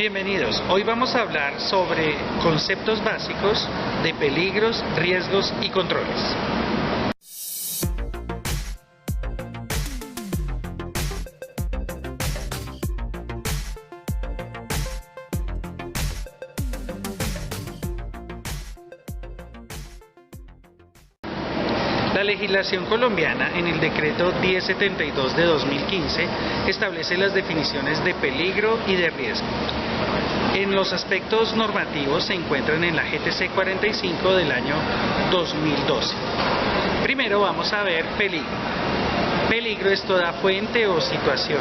Bienvenidos, hoy vamos a hablar sobre conceptos básicos de peligros, riesgos y controles. La legislación colombiana en el decreto 1072 de 2015 establece las definiciones de peligro y de riesgo. En los aspectos normativos se encuentran en la GTC 45 del año 2012. Primero vamos a ver peligro. Peligro es toda fuente o situación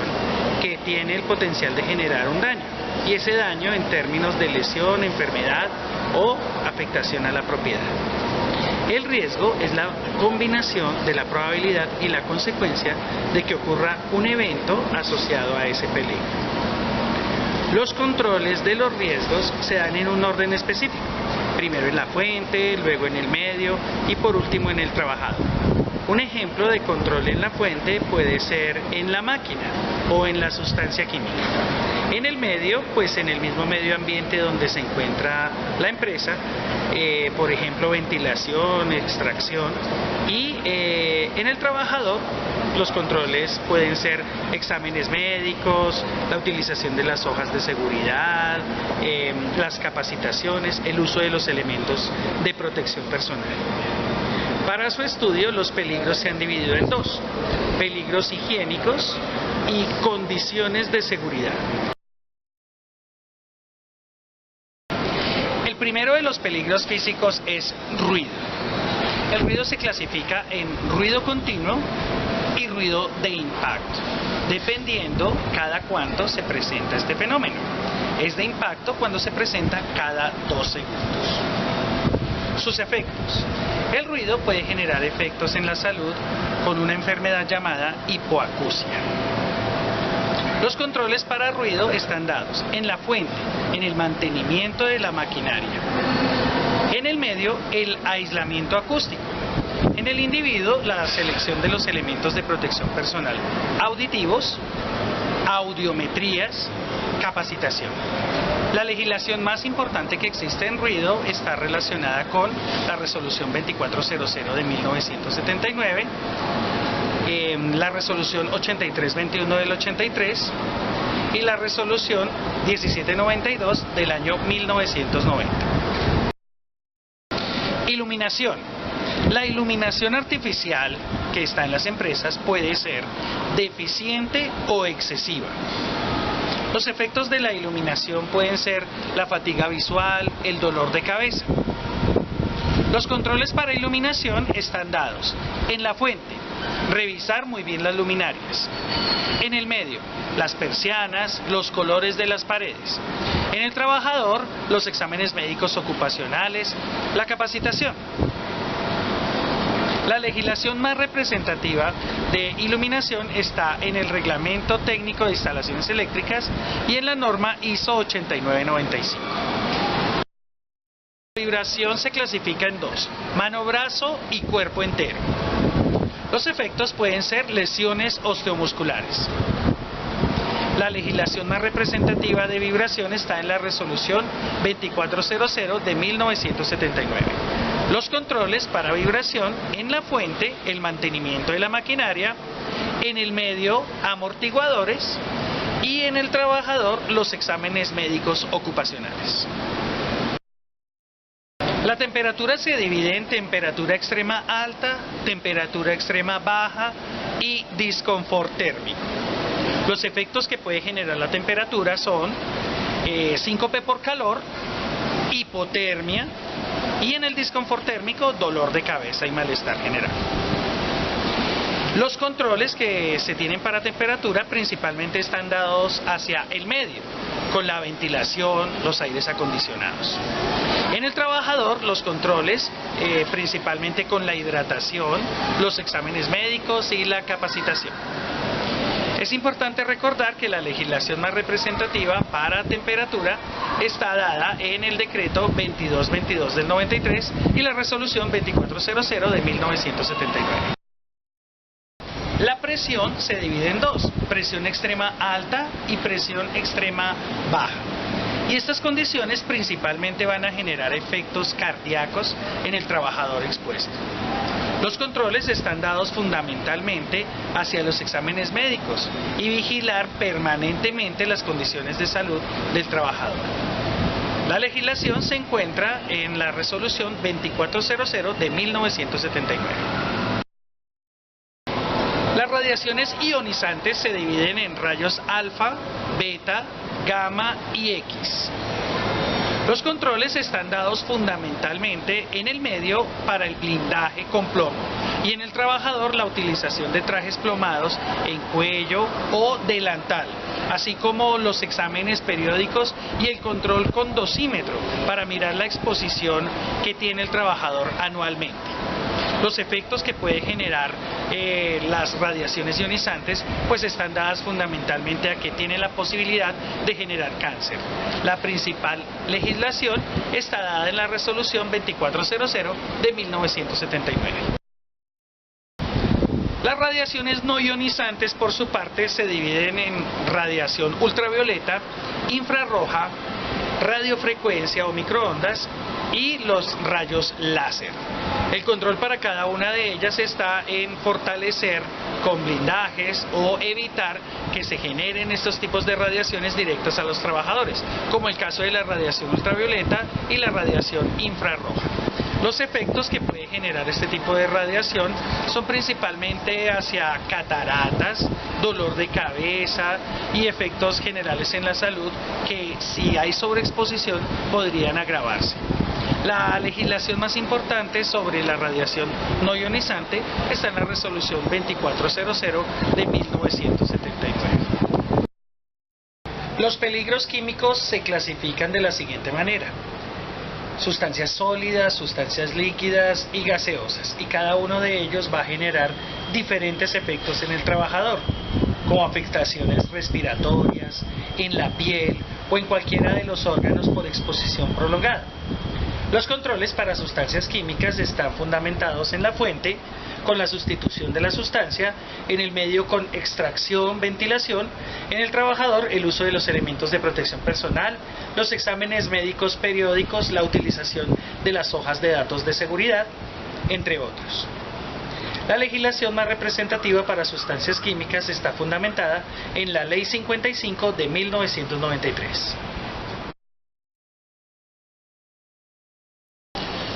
que tiene el potencial de generar un daño, y ese daño en términos de lesión, enfermedad o afectación a la propiedad. El riesgo es la combinación de la probabilidad y la consecuencia de que ocurra un evento asociado a ese peligro. Los controles de los riesgos se dan en un orden específico, primero en la fuente, luego en el medio y por último en el trabajador. Un ejemplo de control en la fuente puede ser en la máquina o en la sustancia química. En el medio, pues en el mismo medio ambiente donde se encuentra la empresa, por ejemplo ventilación, extracción, y en el trabajador los controles pueden ser exámenes médicos, la utilización de las hojas de seguridad, las capacitaciones, el uso de los elementos de protección personal. Para su estudio, los peligros se han dividido en dos: peligros higiénicos y condiciones de seguridad. El primero de los peligros físicos es ruido. El ruido se clasifica en ruido continuo y ruido de impacto, dependiendo cada cuánto se presenta este fenómeno. Es de impacto cuando se presenta cada 2 segundos. Sus efectos. El ruido puede generar efectos en la salud con una enfermedad llamada hipoacusia. Los controles para ruido están dados en la fuente, en el mantenimiento de la maquinaria. En el medio, el aislamiento acústico. En el individuo, la selección de los elementos de protección personal auditivos, audiometrías, capacitación. La legislación más importante que existe en ruido está relacionada con la resolución 2400 de 1979, la resolución 8321 del 83 y la resolución 1792 del año 1990. Iluminación. La iluminación artificial que está en las empresas puede ser deficiente o excesiva. Los efectos de la iluminación pueden ser la fatiga visual, el dolor de cabeza. Los controles para iluminación están dados en la fuente, revisar muy bien las luminarias. En el medio, las persianas, los colores de las paredes. En el trabajador, los exámenes médicos ocupacionales, la capacitación. La legislación más representativa de iluminación está en el Reglamento Técnico de Instalaciones Eléctricas y en la norma ISO 8995. La vibración se clasifica en dos: mano, brazo y cuerpo entero. Los efectos pueden ser lesiones osteomusculares. La legislación más representativa de vibración está en la resolución 2400 de 1979. Los controles para vibración en la fuente, el mantenimiento de la maquinaria, en el medio, amortiguadores, y en el trabajador, los exámenes médicos ocupacionales. La temperatura se divide en temperatura extrema alta, temperatura extrema baja y disconfort térmico. Los efectos que puede generar la temperatura son síncope por calor, hipotermia, y en el disconfort térmico, dolor de cabeza y malestar general. Los controles que se tienen para temperatura principalmente están dados hacia el medio, con la ventilación, los aires acondicionados. En el trabajador, los controles principalmente con la hidratación, los exámenes médicos y la capacitación. Es importante recordar que la legislación más representativa para temperatura está dada en el decreto 2222 del 93 y la resolución 2400 de 1979. La presión se divide en dos: presión extrema alta y presión extrema baja. Y estas condiciones principalmente van a generar efectos cardíacos en el trabajador expuesto. Los controles están dados fundamentalmente hacia los exámenes médicos y vigilar permanentemente las condiciones de salud del trabajador. La legislación se encuentra en la resolución 2400 de 1979. Las radiaciones ionizantes se dividen en rayos alfa, beta, gamma y X. Los controles están dados fundamentalmente en el medio para el blindaje con plomo y en el trabajador la utilización de trajes plomados en cuello o delantal, así como los exámenes periódicos y el control con dosímetro para mirar la exposición que tiene el trabajador anualmente. Los efectos que puede generar las radiaciones ionizantes pues están dadas fundamentalmente a que tiene la posibilidad de generar cáncer. La principal legislación está dada en la resolución 2400 de 1979. Las radiaciones no ionizantes, por su parte, se dividen en radiación ultravioleta, infrarroja, radiofrecuencia o microondas y los rayos láser. El control para cada una de ellas está en fortalecer con blindajes o evitar que se generen estos tipos de radiaciones directas a los trabajadores, como el caso de la radiación ultravioleta y la radiación infrarroja. Los efectos que puede generar este tipo de radiación son principalmente hacia cataratas, dolor de cabeza y efectos generales en la salud que, si hay sobreexposición, podrían agravarse. La legislación más importante sobre la radiación no ionizante está en la resolución 2400 de 1979. Los peligros químicos se clasifican de la siguiente manera: sustancias sólidas, sustancias líquidas y gaseosas, y cada uno de ellos va a generar diferentes efectos en el trabajador, como afectaciones respiratorias, en la piel o en cualquiera de los órganos por exposición prolongada. Los controles para sustancias químicas están fundamentados en la fuente, con la sustitución de la sustancia, en el medio con extracción, ventilación, en el trabajador el uso de los elementos de protección personal, los exámenes médicos periódicos, la utilización de las hojas de datos de seguridad, entre otros. La legislación más representativa para sustancias químicas está fundamentada en la Ley 55 de 1993.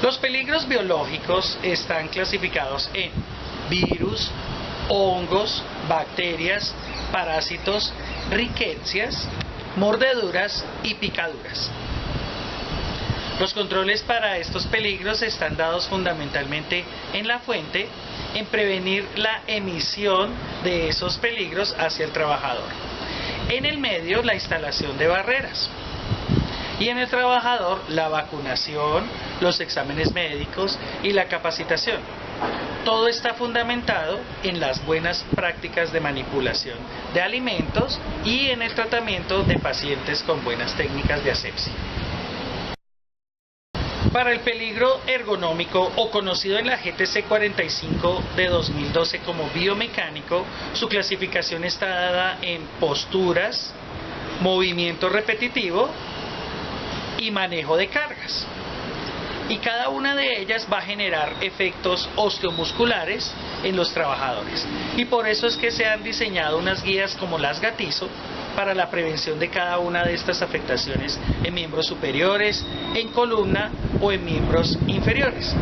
Los peligros biológicos están clasificados en virus, hongos, bacterias, parásitos, riquecias, mordeduras y picaduras. Los controles para estos peligros están dados fundamentalmente en la fuente, en prevenir la emisión de esos peligros hacia el trabajador. En el medio, la instalación de barreras. Y en el trabajador, la vacunación, los exámenes médicos y la capacitación. Todo está fundamentado en las buenas prácticas de manipulación de alimentos y en el tratamiento de pacientes con buenas técnicas de asepsia. Para el peligro ergonómico, o conocido en la GTC 45 de 2012 como biomecánico, su clasificación está dada en posturas, movimiento repetitivo y manejo de cargas. Y cada una de ellas va a generar efectos osteomusculares en los trabajadores. Y por eso es que se han diseñado unas guías como las Gatizo para la prevención de cada una de estas afectaciones en miembros superiores, en columna o en miembros inferiores.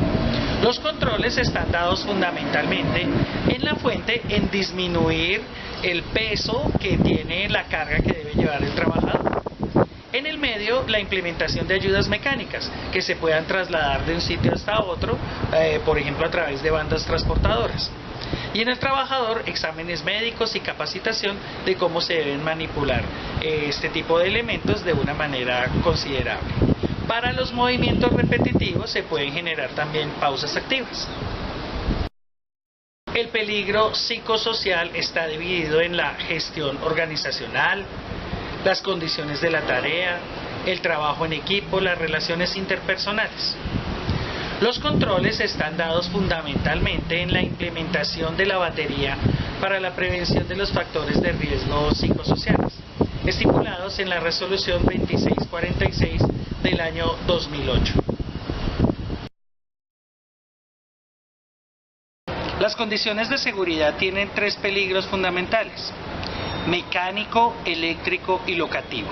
Los controles están dados fundamentalmente en la fuente en disminuir el peso que tiene la carga que debe llevar el trabajador. En el medio, la implementación de ayudas mecánicas que se puedan trasladar de un sitio hasta otro, por ejemplo a través de bandas transportadoras. Y en el trabajador, exámenes médicos y capacitación de cómo se deben manipular este tipo de elementos de una manera considerable. Para los movimientos repetitivos se pueden generar también pausas activas. El peligro psicosocial está dividido en la gestión organizacional, las condiciones de la tarea, el trabajo en equipo, las relaciones interpersonales. Los controles están dados fundamentalmente en la implementación de la batería para la prevención de los factores de riesgo psicosociales. estipulados en la resolución 2646 del año 2008. Las condiciones de seguridad tienen tres peligros fundamentales: mecánico, eléctrico y locativo.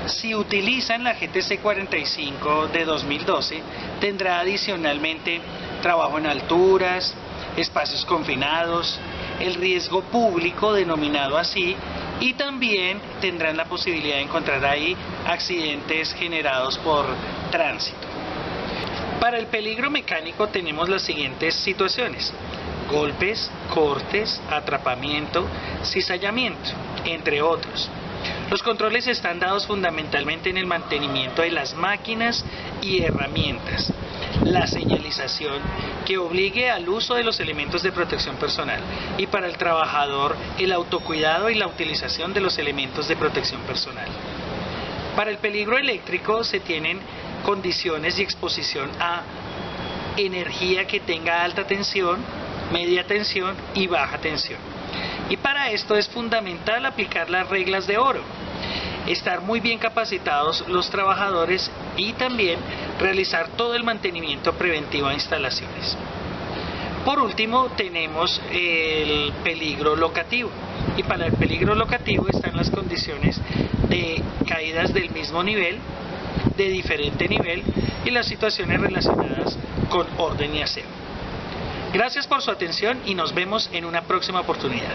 Si utilizan la GTC 45 de 2012, tendrá adicionalmente trabajo en alturas, espacios confinados, el riesgo público denominado así, y también tendrán la posibilidad de encontrar ahí accidentes generados por tránsito. Para el peligro mecánico tenemos las siguientes situaciones: golpes, cortes, atrapamiento, cizallamiento, entre otros. Los controles están dados fundamentalmente en el mantenimiento de las máquinas y herramientas, la señalización que obligue al uso de los elementos de protección personal, y para el trabajador el autocuidado y la utilización de los elementos de protección personal. Para el peligro eléctrico se tienen condiciones y exposición a energía que tenga alta tensión, media tensión y baja tensión. Y para esto es fundamental aplicar las reglas de oro, estar muy bien capacitados los trabajadores y también realizar todo el mantenimiento preventivo a instalaciones. Por último tenemos el peligro locativo, y para el peligro locativo están las condiciones de caídas del mismo nivel, de diferente nivel y las situaciones relacionadas con orden y aseo. Gracias por su atención y nos vemos en una próxima oportunidad.